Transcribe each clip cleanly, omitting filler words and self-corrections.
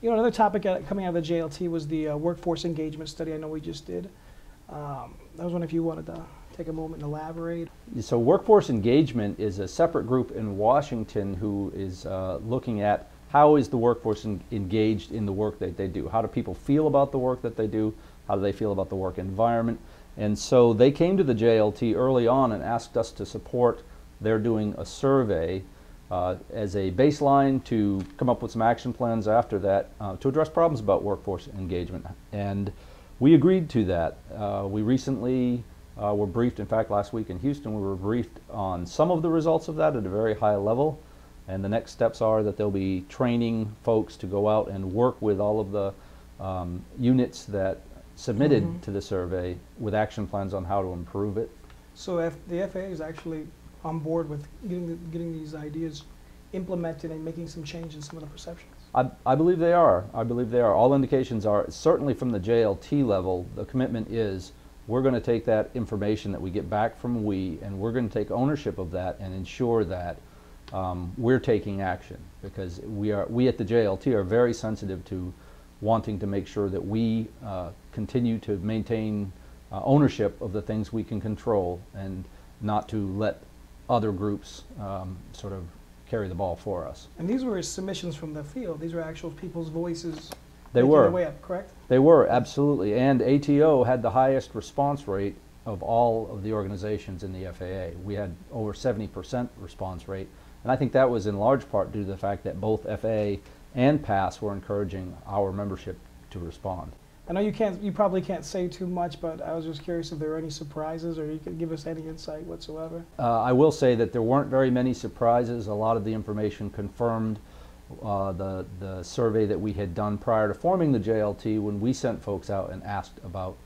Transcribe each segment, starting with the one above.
You know, another topic coming out of the JLT was the workforce engagement study. I know we just did. I was wondering if you wanted to take a moment and elaborate. So workforce engagement is a separate group in Washington who is looking at how is the workforce engaged in the work that they do. How do people feel about the work that they do? How do they feel about the work environment? And so they came to the JLT early on and asked us to support their doing a survey as a baseline to come up with some action plans after that to address problems about workforce engagement. And we agreed to that. We recently were briefed, in fact last week in Houston, we were briefed on some of the results of that at a very high level. And the next steps are that they'll be training folks to go out and work with all of the units that submitted to the survey with action plans on how to improve it. So if the FAA is actually on board with getting these ideas implemented and making some change in some of the perceptions? I believe they are. I believe they are. All indications are, certainly from the JLT level, the commitment is we're going to take that information that we get back from WE and we're going to take ownership of that and ensure that we're taking action, because we at the JLT are very sensitive to wanting to make sure that we continue to maintain ownership of the things we can control and not to let other groups sort of carry the ball for us. And these were submissions from the field. These were actual people's voices. They were. Their way up, correct? They were, absolutely. And ATO had the highest response rate of all of the organizations in the FAA. We had over 70% response rate. And I think that was in large part due to the fact that both FAA and PASS were encouraging our membership to respond. I know you probably can't say too much, but I was just curious if there were any surprises or you could give us any insight whatsoever. I will say that there weren't very many surprises. A lot of the information confirmed the survey that we had done prior to forming the JLT when we sent folks out and asked about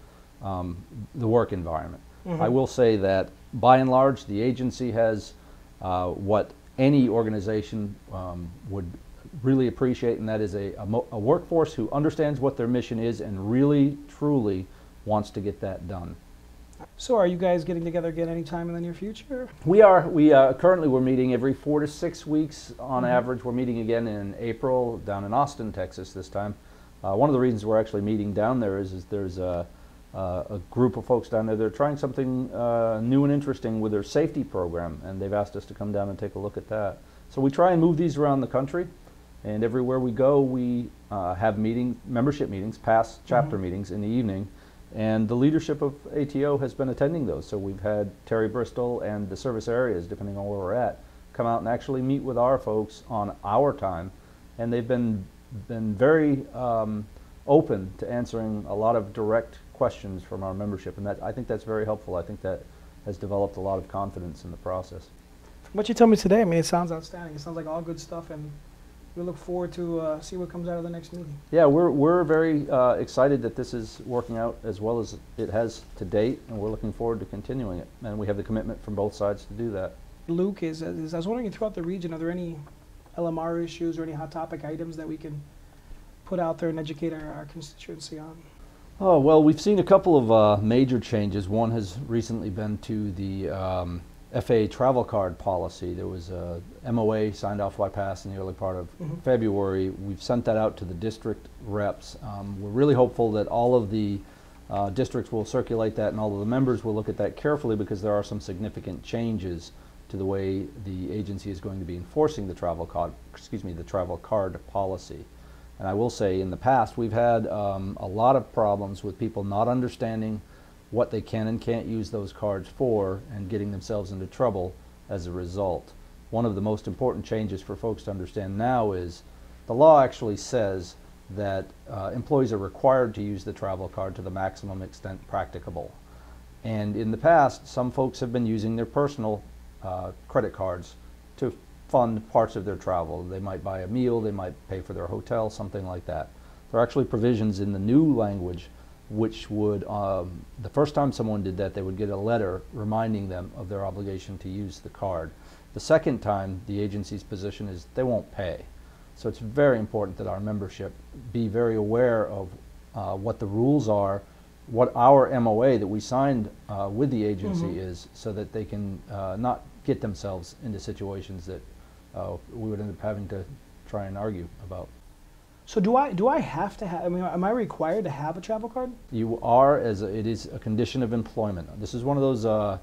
the work environment. I will say that by and large the agency has what any organization would really appreciate, and that is a workforce who understands what their mission is and really, truly wants to get that done. So are you guys getting together again anytime in the near future? We are. Currently we're meeting every 4 to 6 weeks on average. We're meeting again in April down in Austin, Texas this time. One of the reasons we're actually meeting down there is there's a group of folks down there that are trying something new and interesting with their safety program, and they've asked us to come down and take a look at that. So we try and move these around the country. And everywhere we go, we have membership meetings, PASS chapter meetings in the evening, and the leadership of ATO has been attending those. So we've had Terry Bristol and the service areas, depending on where we're at, come out and actually meet with our folks on our time, and they've been very open to answering a lot of direct questions from our membership, and I think that's very helpful. I think that has developed a lot of confidence in the process. From what you told me today, I mean, it sounds outstanding. It sounds like all good stuff, and we look forward to see what comes out of the next meeting. Yeah, we're very excited that this is working out as well as it has to date, and we're looking forward to continuing it. And we have the commitment from both sides to do that. Luke, I was wondering, throughout the region, are there any LMR issues or any hot topic items that we can put out there and educate our constituency on? Oh, well, we've seen a couple of major changes. One has recently been to the FAA travel card policy. There was a MOA signed off by PASS in the early part of February. We've sent that out to the district reps. We're really hopeful that all of the districts will circulate that and all of the members will look at that carefully, because there are some significant changes to the way the agency is going to be enforcing the travel card policy. And I will say, in the past, we've had a lot of problems with people not understanding what they can and can't use those cards for and getting themselves into trouble as a result. One of the most important changes for folks to understand now is the law actually says that employees are required to use the travel card to the maximum extent practicable. And in the past, some folks have been using their personal credit cards to fund parts of their travel. They might buy a meal, they might pay for their hotel, something like that. There are actually provisions in the new language which would, the first time someone did that, they would get a letter reminding them of their obligation to use the card. The second time, the agency's position is they won't pay. So it's very important that our membership be very aware of what the rules are, what our MOA that we signed with the agency is, so that they can not get themselves into situations that we would end up having to try and argue about. So do I have to have, I mean, am I required to have a travel card? You are, it is a condition of employment. This is one of those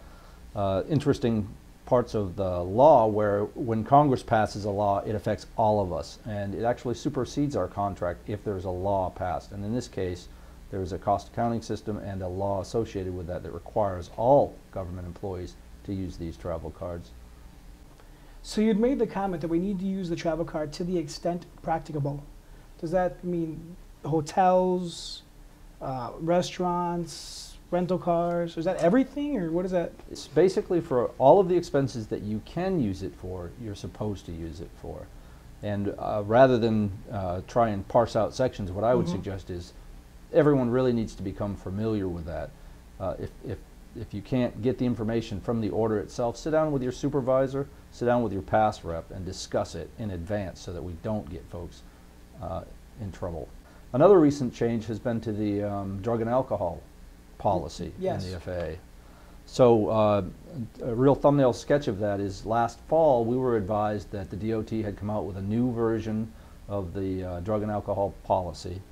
interesting parts of the law where when Congress passes a law, it affects all of us, and it actually supersedes our contract if there's a law passed. And in this case, there is a cost accounting system and a law associated with that that requires all government employees to use these travel cards. So you'd made the comment that we need to use the travel card to the extent practicable. Does that mean hotels, restaurants, rental cars? Is that everything, or what is that? It's basically for all of the expenses that you can use it for, you're supposed to use it for. And rather than try and parse out sections, what I would suggest is everyone really needs to become familiar with that. If you can't get the information from the order itself, sit down with your supervisor, sit down with your past rep, and discuss it in advance so that we don't get folks in trouble. Another recent change has been to the drug and alcohol policy in the FAA. So a real thumbnail sketch of that is last fall we were advised that the DOT had come out with a new version of the drug and alcohol policy,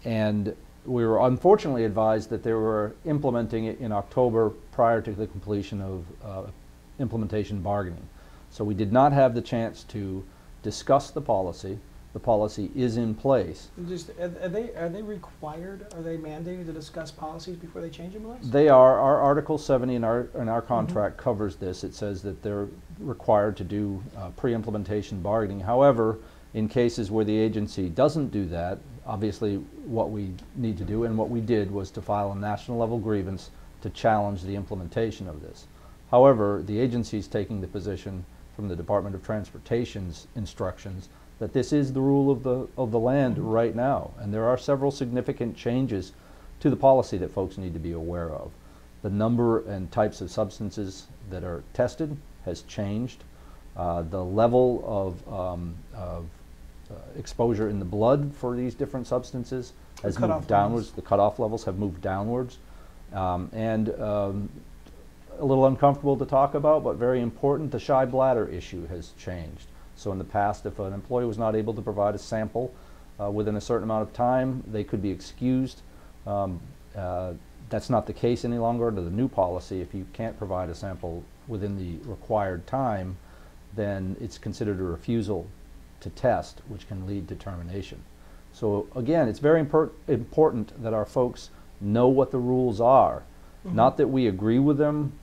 and we were unfortunately advised that they were implementing it in October prior to the completion of implementation bargaining. So we did not have the chance to discuss the policy. The policy is in place. Just are they required? Are they mandated to discuss policies before they change them? They are. Our Article 70 in our contract covers this. It says that they're required to do pre-implementation bargaining. However, in cases where the agency doesn't do that, obviously what we need to do and what we did was to file a national level grievance to challenge the implementation of this. However, the agency is taking the position from the Department of Transportation's instructions that this is the rule of the land right now, and there are several significant changes to the policy that folks need to be aware of. The number and types of substances that are tested has changed. The level of exposure in the blood for these different substances has moved downwards. The cutoff levels have moved downwards, and a little uncomfortable to talk about, but very important, the shy bladder issue has changed. So in the past, if an employee was not able to provide a sample within a certain amount of time, they could be excused. That's not the case any longer under the new policy. If you can't provide a sample within the required time, then it's considered a refusal to test, which can lead to termination. So again, it's very important that our folks know what the rules are. Not that we agree with them,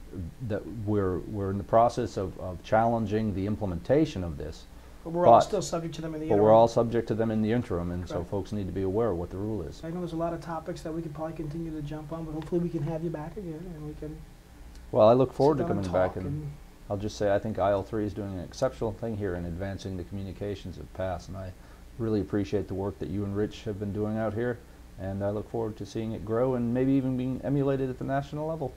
that we're in the process of challenging the implementation of this. But we're all still subject to them in the interim. But we're all subject to them in the interim, and so folks need to be aware of what the rule is. I know there's a lot of topics that we could probably continue to jump on, but hopefully we can have you back again and we can. Well, I look forward to coming back, and I'll just say I think IL3 is doing an exceptional thing here in advancing the communications of PASS, and I really appreciate the work that you and Rich have been doing out here, and I look forward to seeing it grow and maybe even being emulated at the national level.